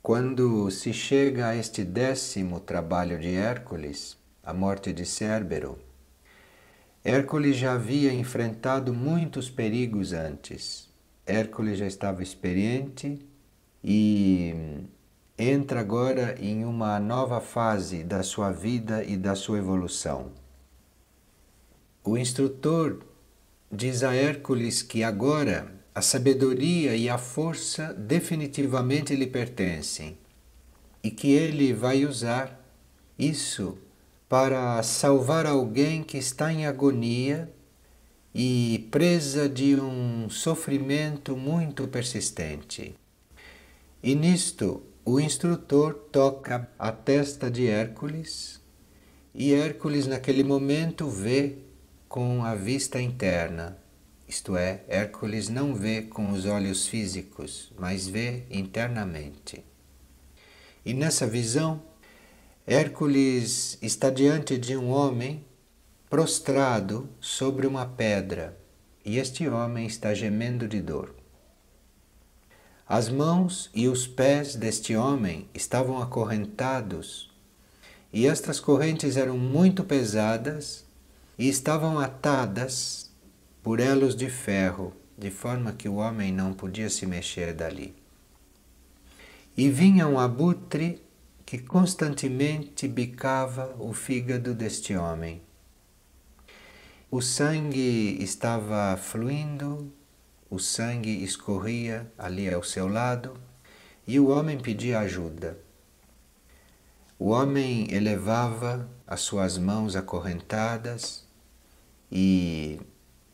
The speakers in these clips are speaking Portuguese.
Quando se chega a este 10º trabalho de Hércules, a morte de Cérbero, Hércules já havia enfrentado muitos perigos antes. Hércules já estava experiente e entra agora em uma nova fase da sua vida e da sua evolução. O instrutor diz a Hércules que agora a sabedoria e a força definitivamente lhe pertencem e que ele vai usar isso para salvar alguém que está em agonia e presa de um sofrimento muito persistente. E nisto o instrutor toca a testa de Hércules e Hércules naquele momento vê com a vista interna. Isto é, Hércules não vê com os olhos físicos, mas vê internamente. E nessa visão, Hércules está diante de um homem prostrado sobre uma pedra, e este homem está gemendo de dor. As mãos e os pés deste homem estavam acorrentados, e estas correntes eram muito pesadas e estavam atadas por elos de ferro, de forma que o homem não podia se mexer dali. E vinha um abutre que constantemente bicava o fígado deste homem. O sangue estava fluindo, o sangue escorria ali ao seu lado e o homem pedia ajuda. O homem elevava as suas mãos acorrentadas e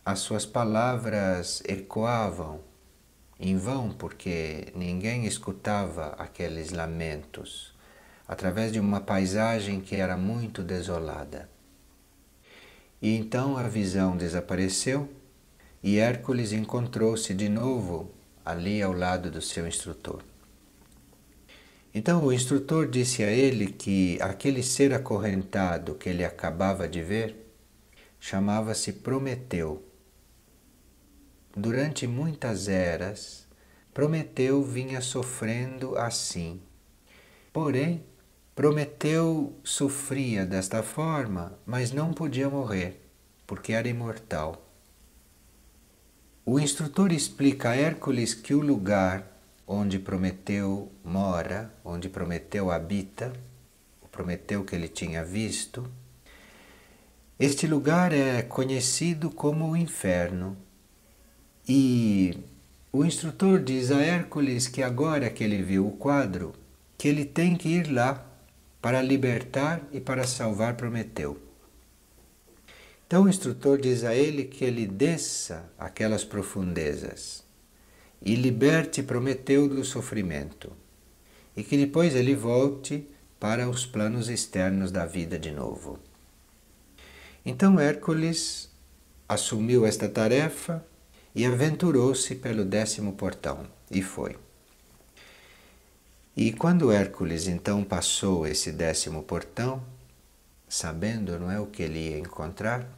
as suas palavras ecoavam em vão, porque ninguém escutava aqueles lamentos, através de uma paisagem que era muito desolada. E então a visão desapareceu e Hércules encontrou-se de novo ali ao lado do seu instrutor. Então o instrutor disse a ele que aquele ser acorrentado que ele acabava de ver chamava-se Prometeu. Durante muitas eras, Prometeu vinha sofrendo assim. Porém, Prometeu sofria desta forma, mas não podia morrer, porque era imortal. O instrutor explica a Hércules que o lugar onde Prometeu mora, onde Prometeu habita, o Prometeu que ele tinha visto, este lugar é conhecido como o inferno. E o instrutor diz a Hércules que agora que ele viu o quadro, que ele tem que ir lá para libertar e para salvar Prometeu. Então o instrutor diz a ele que ele desça aquelas profundezas e liberte Prometeu do sofrimento, e que depois ele volte para os planos externos da vida de novo. Então Hércules assumiu esta tarefa e aventurou-se pelo 10º portão, e foi. E quando Hércules então passou esse 10º portão, sabendo, não é, o que ele ia encontrar,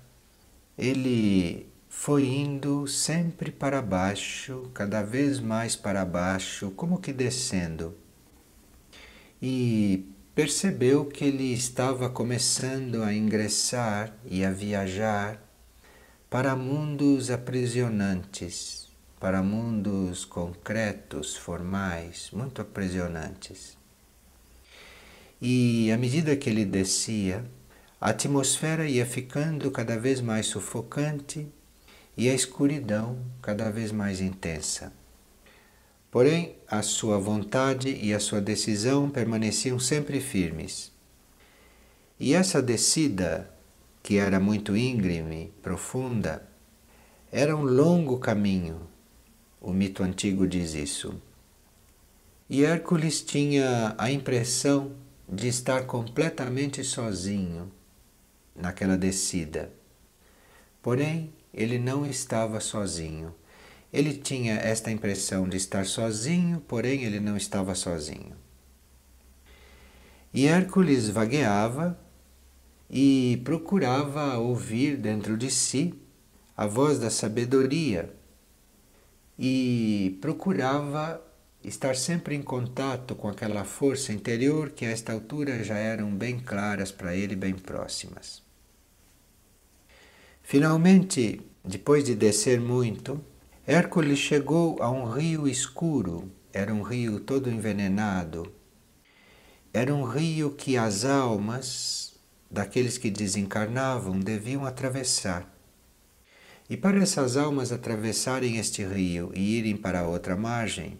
ele foi indo sempre para baixo, cada vez mais para baixo, como que descendo. E percebeu que ele estava começando a ingressar e a viajar para mundos aprisionantes, para mundos concretos, formais, muito aprisionantes. E à medida que ele descia, a atmosfera ia ficando cada vez mais sufocante e a escuridão cada vez mais intensa. Porém, a sua vontade e a sua decisão permaneciam sempre firmes. E essa descida, que era muito íngreme, profunda, era um longo caminho. O mito antigo diz isso. E Hércules tinha a impressão de estar completamente sozinho naquela descida. Porém, ele não estava sozinho. Ele tinha esta impressão de estar sozinho, porém ele não estava sozinho. E Hércules vagueava e procurava ouvir dentro de si a voz da sabedoria e procurava estar sempre em contato com aquela força interior que a esta altura já eram bem claras para ele, bem próximas. Finalmente, depois de descer muito, Hércules chegou a um rio escuro. Era um rio todo envenenado. Era um rio que as almas daqueles que desencarnavam deviam atravessar. E para essas almas atravessarem este rio e irem para a outra margem,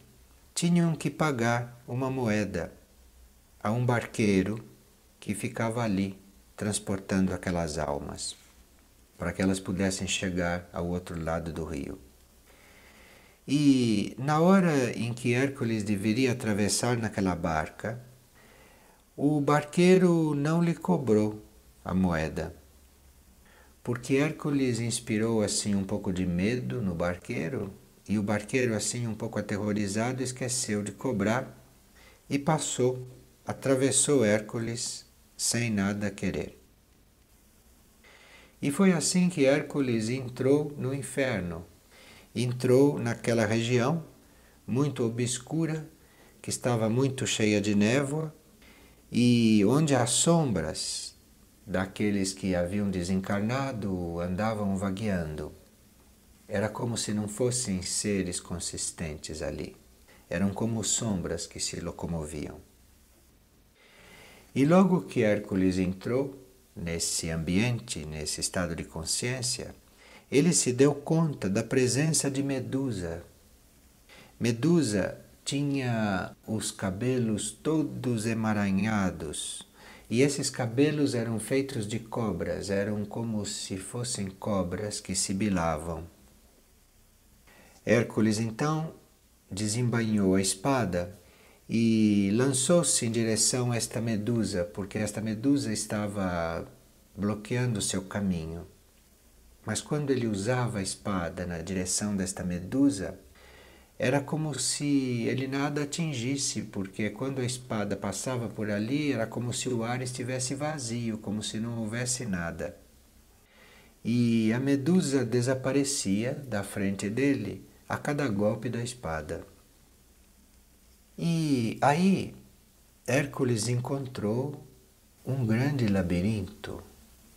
tinham que pagar uma moeda a um barqueiro que ficava ali transportando aquelas almas, para que elas pudessem chegar ao outro lado do rio. E na hora em que Hércules deveria atravessar naquela barca, o barqueiro não lhe cobrou a moeda, porque Hércules inspirou assim um pouco de medo no barqueiro, e o barqueiro assim um pouco aterrorizado esqueceu de cobrar e passou, atravessou Hércules sem nada querer. E foi assim que Hércules entrou no inferno. Entrou naquela região muito obscura, que estava muito cheia de névoa, e onde as sombras daqueles que haviam desencarnado andavam vagueando. Era como se não fossem seres consistentes ali. Eram como sombras que se locomoviam. E logo que Hércules entrou nesse ambiente, nesse estado de consciência, ele se deu conta da presença de Medusa. Medusa tinha os cabelos todos emaranhados, e esses cabelos eram feitos de cobras, eram como se fossem cobras que sibilavam. Hércules então desembainhou a espada e lançou-se em direção a esta Medusa, porque esta Medusa estava bloqueando o seu caminho. Mas quando ele usava a espada na direção desta Medusa, era como se ele nada atingisse, porque quando a espada passava por ali, era como se o ar estivesse vazio, como se não houvesse nada. E a Medusa desaparecia da frente dele a cada golpe da espada. E aí Hércules encontrou um grande labirinto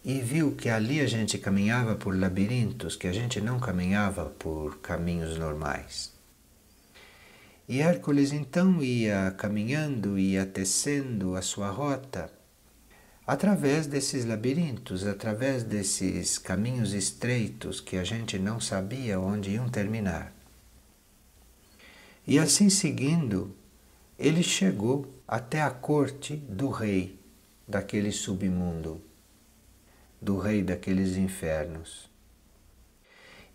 e viu que ali a gente caminhava por labirintos, que a gente não caminhava por caminhos normais. E Hércules então ia caminhando, ia tecendo a sua rota através desses labirintos, através desses caminhos estreitos que a gente não sabia onde iam terminar. E assim seguindo, ele chegou até a corte do rei daquele submundo, do rei daqueles infernos.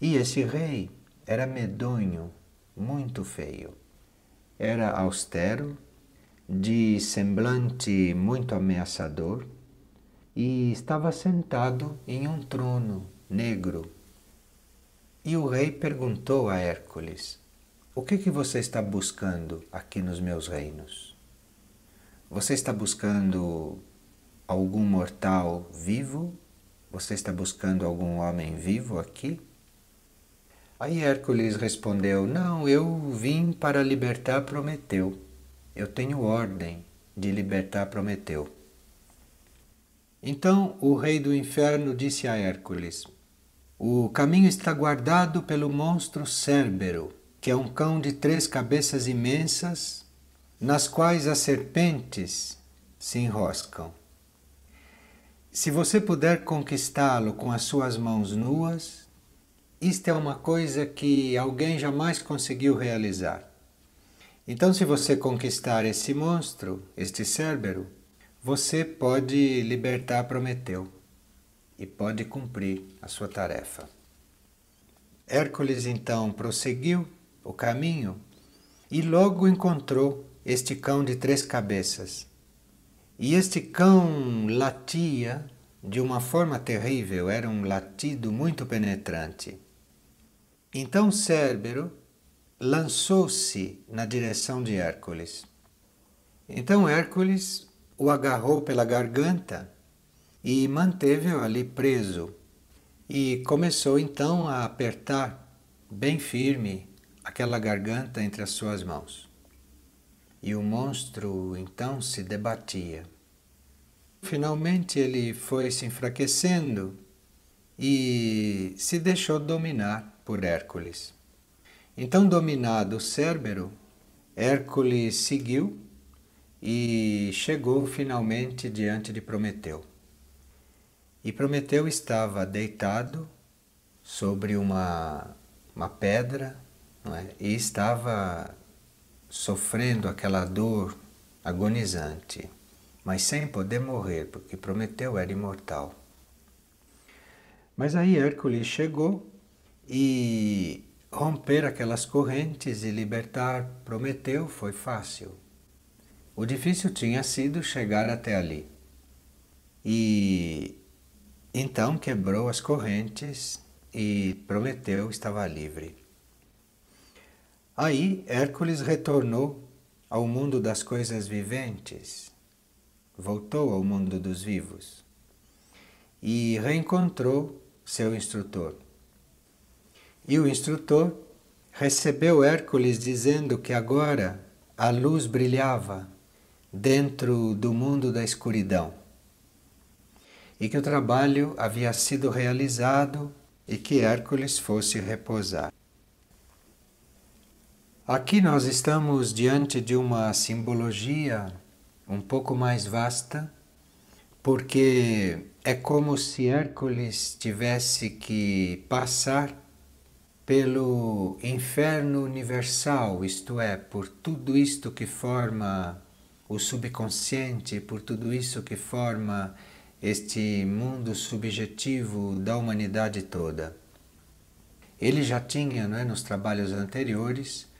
E esse rei era medonho, muito feio. Era austero, de semblante muito ameaçador, e estava sentado em um trono negro. E o rei perguntou a Hércules: "O que você está buscando aqui nos meus reinos? Você está buscando algum mortal vivo? Você está buscando algum homem vivo aqui?" Aí Hércules respondeu: "Não, eu vim para libertar Prometeu. Eu tenho ordem de libertar Prometeu." Então o rei do inferno disse a Hércules: "O caminho está guardado pelo monstro Cérbero, que é um cão de 3 cabeças imensas, nas quais as serpentes se enroscam. Se você puder conquistá-lo com as suas mãos nuas, isto é uma coisa que alguém jamais conseguiu realizar. Então, se você conquistar esse monstro, este Cérbero, você pode libertar Prometeu e pode cumprir a sua tarefa." Hércules então prosseguiu o caminho e logo encontrou este cão de 3 cabeças. E este cão latia de uma forma terrível, era um latido muito penetrante. Então Cérbero lançou-se na direção de Hércules. Então Hércules o agarrou pela garganta e manteve-o ali preso. E começou então a apertar bem firme aquela garganta entre as suas mãos. e o monstro então se debatia. Finalmente ele foi se enfraquecendo e se deixou dominar por Hércules. Então, dominado o Cérbero, Hércules seguiu e chegou finalmente diante de Prometeu. E Prometeu estava deitado sobre uma pedra, não é? E estava sofrendo aquela dor agonizante, mas sem poder morrer, porque Prometeu era imortal. Mas aí Hércules chegou e romper aquelas correntes e libertar Prometeu foi fácil. O difícil tinha sido chegar até ali. E então quebrou as correntes e Prometeu estava livre. Aí Hércules retornou ao mundo das coisas viventes, voltou ao mundo dos vivos e reencontrou seu instrutor. E o instrutor recebeu Hércules dizendo que agora a luz brilhava dentro do mundo da escuridão e que o trabalho havia sido realizado e que Hércules fosse repousar. Aqui nós estamos diante de uma simbologia um pouco mais vasta, porque é como se Hércules tivesse que passar pelo inferno universal, isto é, por tudo isto que forma o subconsciente, por tudo isso que forma este mundo subjetivo da humanidade toda. Ele já tinha, não é, nos trabalhos anteriores,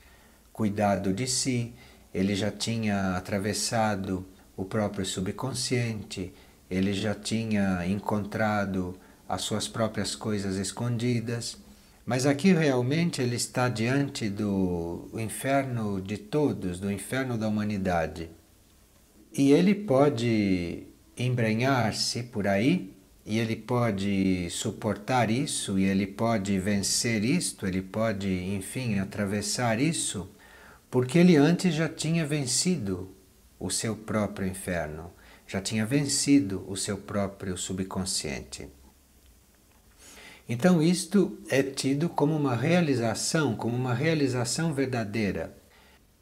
cuidado de si, ele já tinha atravessado o próprio subconsciente, ele já tinha encontrado as suas próprias coisas escondidas, mas aqui realmente ele está diante do inferno de todos, do inferno da humanidade. E ele pode embrenhar-se por aí, e ele pode suportar isso, e ele pode vencer isto, ele pode, enfim, atravessar isso, porque ele antes já tinha vencido o seu próprio inferno, já tinha vencido o seu próprio subconsciente. Então isto é tido como uma realização verdadeira.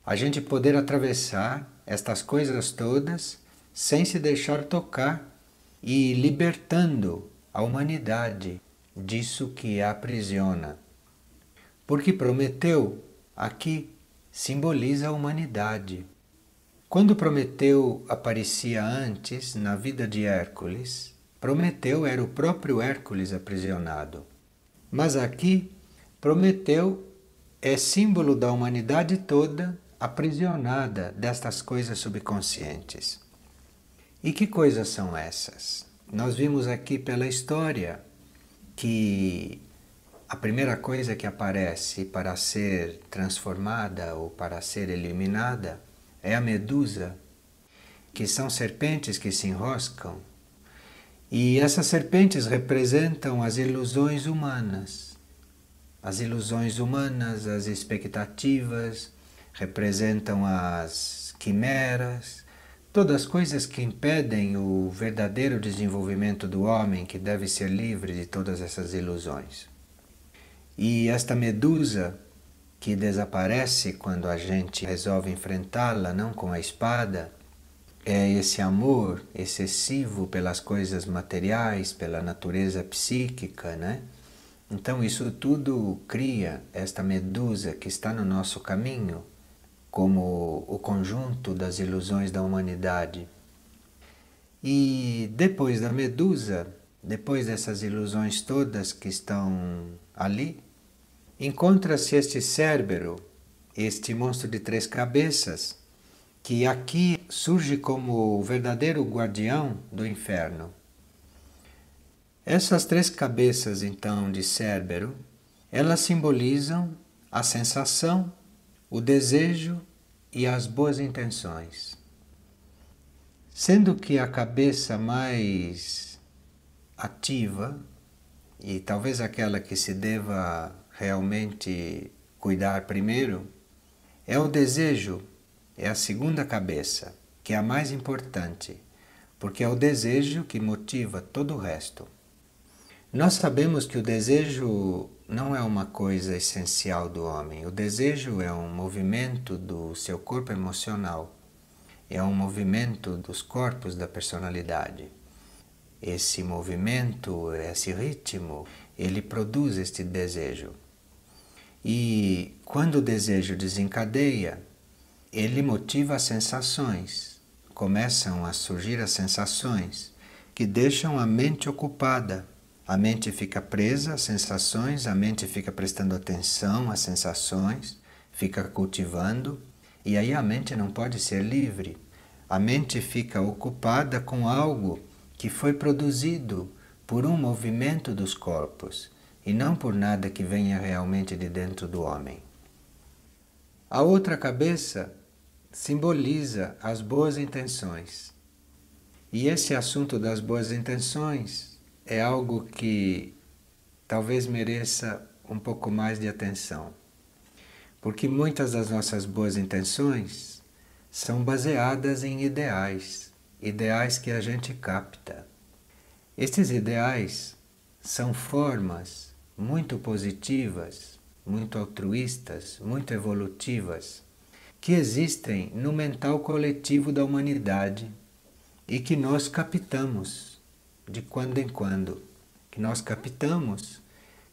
A gente poder atravessar estas coisas todas sem se deixar tocar e libertando a humanidade disso que a aprisiona. Porque Prometeu aqui simboliza a humanidade. Quando Prometeu aparecia antes na vida de Hércules, Prometeu era o próprio Hércules aprisionado. Mas aqui, Prometeu é símbolo da humanidade toda aprisionada destas coisas subconscientes. E que coisas são essas? Nós vimos aqui pela história que a primeira coisa que aparece para ser transformada ou para ser eliminada é a medusa, que são serpentes que se enroscam. E essas serpentes representam as ilusões humanas. As ilusões humanas, as expectativas, representam as quimeras, todas as coisas que impedem o verdadeiro desenvolvimento do homem, que deve ser livre de todas essas ilusões. E esta medusa, que desaparece quando a gente resolve enfrentá-la, não com a espada, é esse amor excessivo pelas coisas materiais, pela natureza psíquica, né? Então isso tudo cria esta medusa que está no nosso caminho, como o conjunto das ilusões da humanidade. E depois da medusa, depois dessas ilusões todas que estão ali, encontra-se este Cérbero, este monstro de 3 cabeças, que aqui surge como o verdadeiro guardião do inferno. Essas 3 cabeças, então, de Cérbero, elas simbolizam a sensação, o desejo e as boas intenções. Sendo que a cabeça mais ativa, e talvez aquela que se deva realmente cuidar primeiro, é o desejo, é a segunda cabeça, que é a mais importante, porque é o desejo que motiva todo o resto. Nós sabemos que o desejo não é uma coisa essencial do homem. O desejo é um movimento do seu corpo emocional, é um movimento dos corpos da personalidade. Esse movimento, esse ritmo, ele produz este desejo. E quando o desejo desencadeia, ele motiva as sensações. Começam a surgir as sensações que deixam a mente ocupada. A mente fica presa às sensações, a mente fica prestando atenção às sensações, fica cultivando, e aí a mente não pode ser livre. A mente fica ocupada com algo que foi produzido por um movimento dos corpos e não por nada que venha realmente de dentro do homem. A outra cabeça simboliza as boas intenções. E esse assunto das boas intenções é algo que talvez mereça um pouco mais de atenção, porque muitas das nossas boas intenções são baseadas em ideais, ideais que a gente capta. Estes ideais são formas muito positivas, muito altruístas, muito evolutivas, que existem no mental coletivo da humanidade e que nós captamos de quando em quando, que nós captamos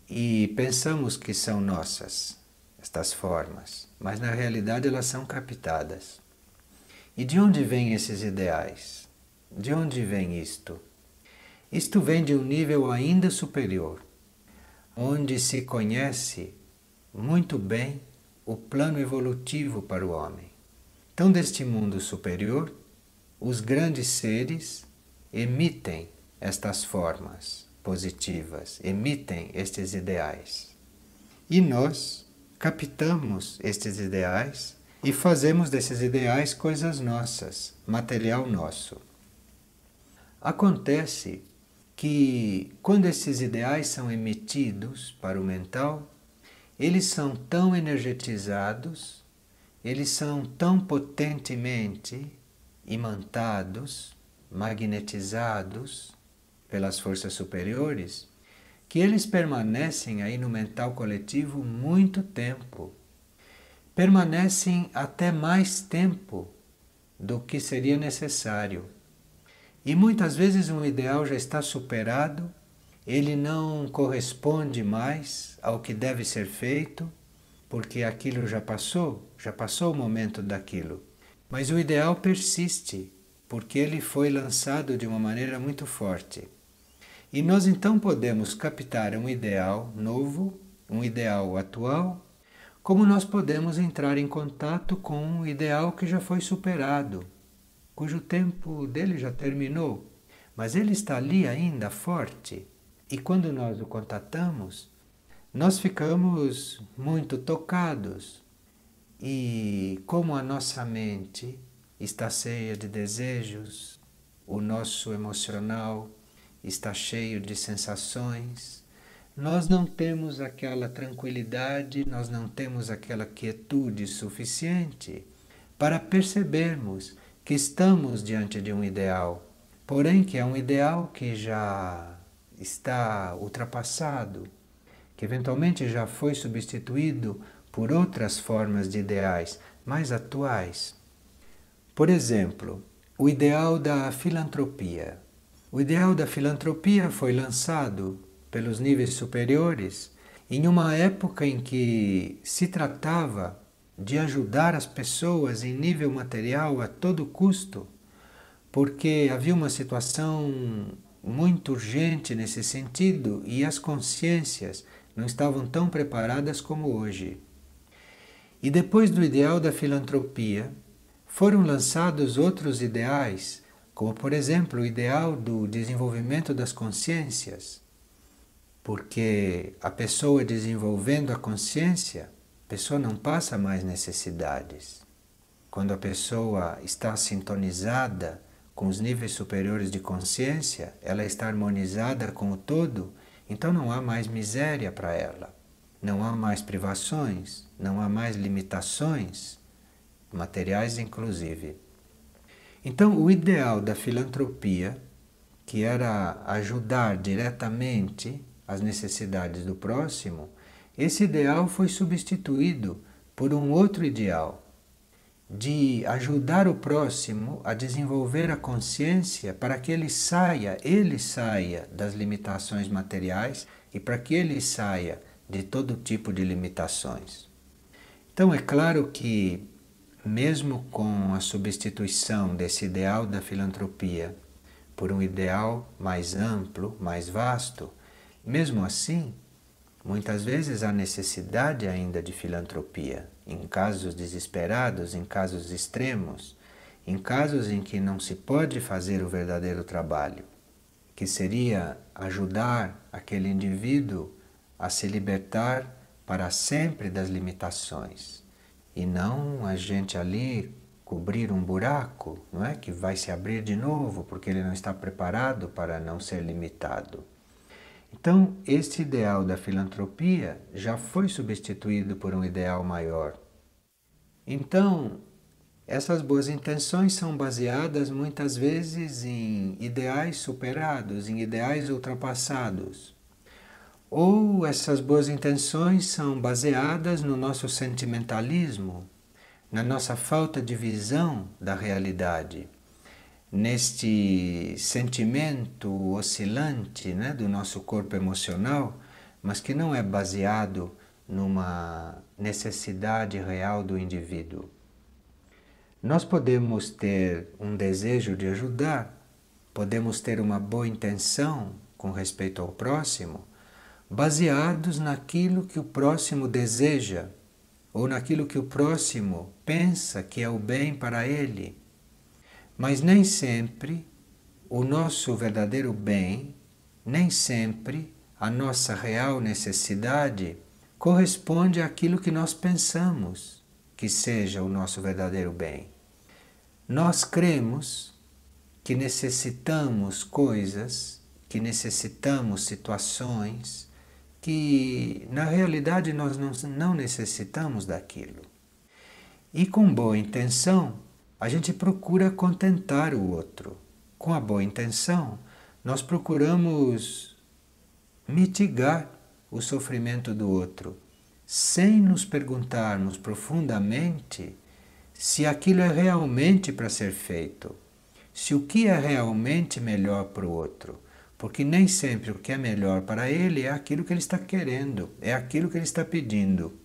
e pensamos que são nossas, estas formas, mas na realidade elas são captadas. E de onde vêm esses ideais? De onde vem isto? Isto vem de um nível ainda superior, onde se conhece muito bem o plano evolutivo para o homem. Então, deste mundo superior, os grandes seres emitem estas formas positivas, emitem estes ideais. E nós captamos estes ideais e fazemos desses ideais coisas nossas, material nosso. Acontece que quando esses ideais são emitidos para o mental, eles são tão energetizados, eles são tão potentemente imantados, magnetizados pelas forças superiores, que eles permanecem aí no mental coletivo muito tempo. Permanecem até mais tempo do que seria necessário. E muitas vezes um ideal já está superado, ele não corresponde mais ao que deve ser feito, porque aquilo já passou o momento daquilo. Mas o ideal persiste, porque ele foi lançado de uma maneira muito forte. E nós então podemos captar um ideal novo, um ideal atual, como nós podemos entrar em contato com um ideal que já foi superado, cujo tempo dele já terminou, mas ele está ali ainda forte. E quando nós o contatamos, nós ficamos muito tocados. E como a nossa mente está cheia de desejos, o nosso emocional está cheio de sensações, nós não temos aquela tranquilidade, nós não temos aquela quietude suficiente para percebermos que estamos diante de um ideal, porém que é um ideal que já está ultrapassado, que eventualmente já foi substituído por outras formas de ideais mais atuais. Por exemplo, o ideal da filantropia. O ideal da filantropia foi lançado pelos níveis superiores em uma época em que se tratava de ajudar as pessoas em nível material a todo custo, porque havia uma situação muito urgente nesse sentido e as consciências não estavam tão preparadas como hoje. E depois do ideal da filantropia, foram lançados outros ideais, como por exemplo o ideal do desenvolvimento das consciências, porque a pessoa desenvolvendo a consciência, a pessoa não passa mais necessidades. Quando a pessoa está sintonizada com os níveis superiores de consciência, ela está harmonizada com o todo, então não há mais miséria para ela, não há mais privações, não há mais limitações, materiais inclusive. Então, o ideal da filantropia, que era ajudar diretamente as necessidades do próximo, esse ideal foi substituído por um outro ideal, de ajudar o próximo a desenvolver a consciência para que ele saia das limitações materiais e para que ele saia de todo tipo de limitações. Então é claro que, mesmo com a substituição desse ideal da filantropia por um ideal mais amplo, mais vasto, mesmo assim, muitas vezes há necessidade ainda de filantropia, em casos desesperados, em casos extremos, em casos em que não se pode fazer o verdadeiro trabalho, que seria ajudar aquele indivíduo a se libertar para sempre das limitações, e não a gente ali cobrir um buraco, não é, que vai se abrir de novo porque ele não está preparado para não ser limitado. Então, este ideal da filantropia já foi substituído por um ideal maior. Então, essas boas intenções são baseadas muitas vezes em ideais superados, em ideais ultrapassados. Ou essas boas intenções são baseadas no nosso sentimentalismo, na nossa falta de visão da realidade, neste sentimento oscilante, né, do nosso corpo emocional, mas que não é baseado numa necessidade real do indivíduo. Nós podemos ter um desejo de ajudar, podemos ter uma boa intenção com respeito ao próximo, baseados naquilo que o próximo deseja, ou naquilo que o próximo pensa que é o bem para ele. Mas nem sempre o nosso verdadeiro bem, nem sempre a nossa real necessidade corresponde àquilo que nós pensamos que seja o nosso verdadeiro bem. Nós cremos que necessitamos coisas, que necessitamos situações, que na realidade nós não necessitamos daquilo. E com boa intenção, a gente procura contentar o outro. Com a boa intenção, nós procuramos mitigar o sofrimento do outro, sem nos perguntarmos profundamente se aquilo é realmente para ser feito, se o que é realmente melhor para o outro. Porque nem sempre o que é melhor para ele é aquilo que ele está querendo, é aquilo que ele está pedindo.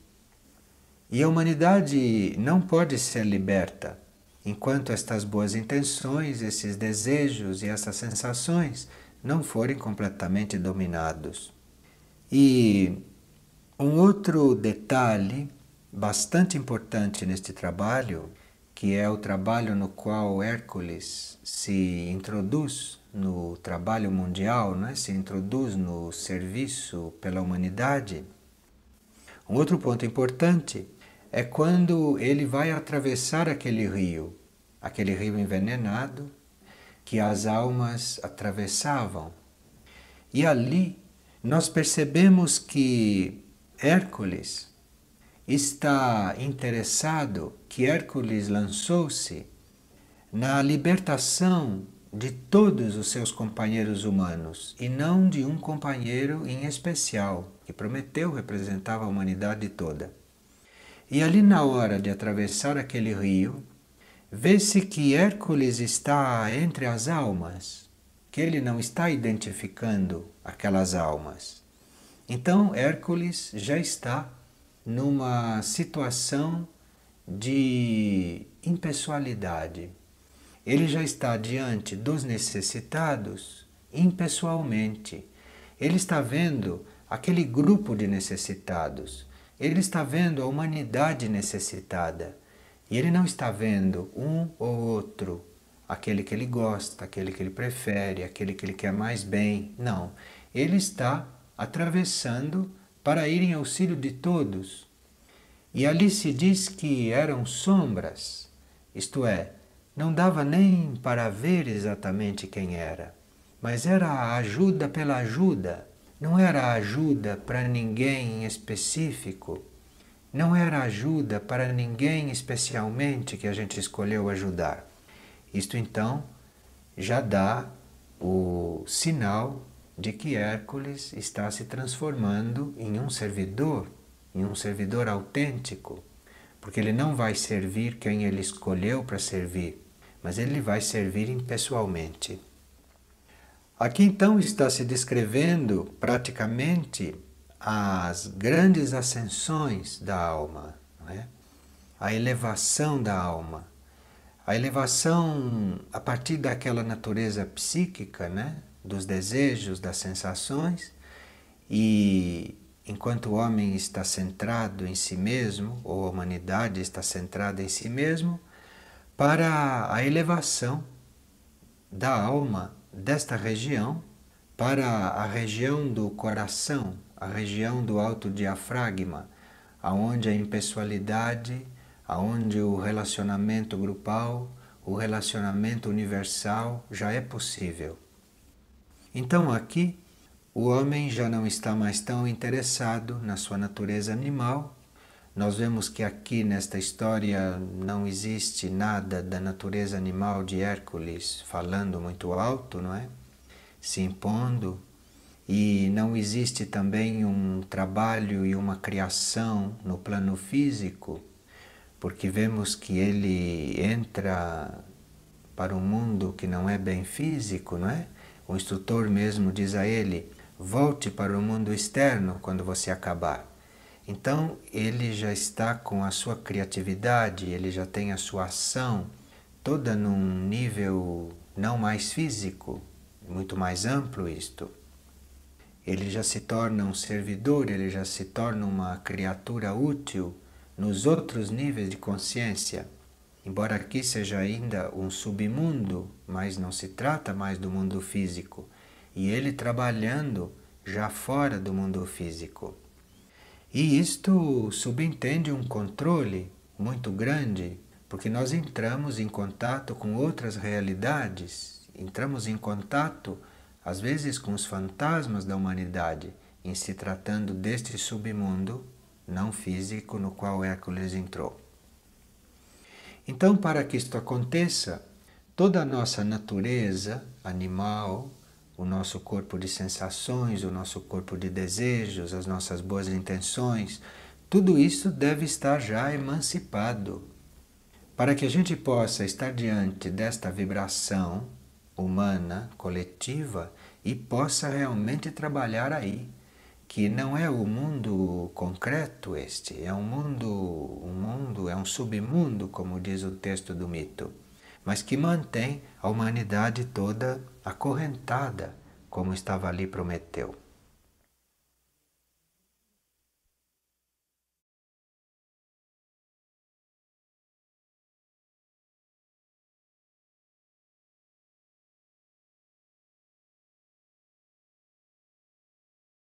E a humanidade não pode ser liberta enquanto estas boas intenções, esses desejos e essas sensações não forem completamente dominados. E um outro detalhe bastante importante neste trabalho, que é o trabalho no qual Hércules se introduz no trabalho mundial, né? Se introduz no serviço pela humanidade. Um outro ponto importante é quando ele vai atravessar aquele rio envenenado que as almas atravessavam. E ali nós percebemos que Hércules está interessado, que Hércules lançou-se na libertação de todos os seus companheiros humanos e não de um companheiro em especial, que Prometeu representava a humanidade toda. E ali na hora de atravessar aquele rio, vê-se que Hércules está entre as almas, que ele não está identificando aquelas almas. Então Hércules já está numa situação de impessoalidade. Ele já está diante dos necessitados impessoalmente. Ele está vendo aquele grupo de necessitados. Ele está vendo a humanidade necessitada. E ele não está vendo um ou outro, aquele que ele gosta, aquele que ele prefere, aquele que ele quer mais bem. Não. Ele está atravessando para ir em auxílio de todos. E ali se diz que eram sombras, isto é, não dava nem para ver exatamente quem era, mas era a ajuda pela ajuda, não era ajuda para ninguém em específico, não era ajuda para ninguém especialmente que a gente escolheu ajudar. Isto então já dá o sinal de que Hércules está se transformando em um servidor autêntico, porque ele não vai servir quem ele escolheu para servir, mas ele vai servir impessoalmente. Aqui então está se descrevendo praticamente as grandes ascensões da alma, não é? A elevação da alma. A elevação a partir daquela natureza psíquica, né? Dos desejos, das sensações, e enquanto o homem está centrado em si mesmo, ou a humanidade está centrada em si mesmo, para a elevação da alma desta região para a região do coração, a região do alto diafragma, aonde a impessoalidade, aonde o relacionamento grupal, o relacionamento universal já é possível. Então aqui o homem já não está mais tão interessado na sua natureza animal. Nós vemos que aqui nesta história não existe nada da natureza animal de Hércules falando muito alto, não é? Se impondo, e não existe também um trabalho e uma criação no plano físico, porque vemos que ele entra para um mundo que não é bem físico, não é? O instrutor mesmo diz a ele: volte para o mundo externo quando você acabar. Então ele já está com a sua criatividade, ele já tem a sua ação toda num nível não mais físico, muito mais amplo isto. Ele já se torna um servidor, ele já se torna uma criatura útil nos outros níveis de consciência. Embora aqui seja ainda um submundo, mas não se trata mais do mundo físico. E ele trabalhando já fora do mundo físico. E isto subentende um controle muito grande, porque nós entramos em contato com outras realidades, entramos em contato, às vezes, com os fantasmas da humanidade, em se tratando deste submundo não físico no qual Hércules entrou. Então, para que isto aconteça, toda a nossa natureza animal, o nosso corpo de sensações, o nosso corpo de desejos, as nossas boas intenções, tudo isso deve estar já emancipado. Para que a gente possa estar diante desta vibração humana, coletiva, e possa realmente trabalhar aí, que não é o mundo concreto este, é é um submundo, como diz o texto do mito, mas que mantém a humanidade toda acorrentada, como estava ali Prometeu.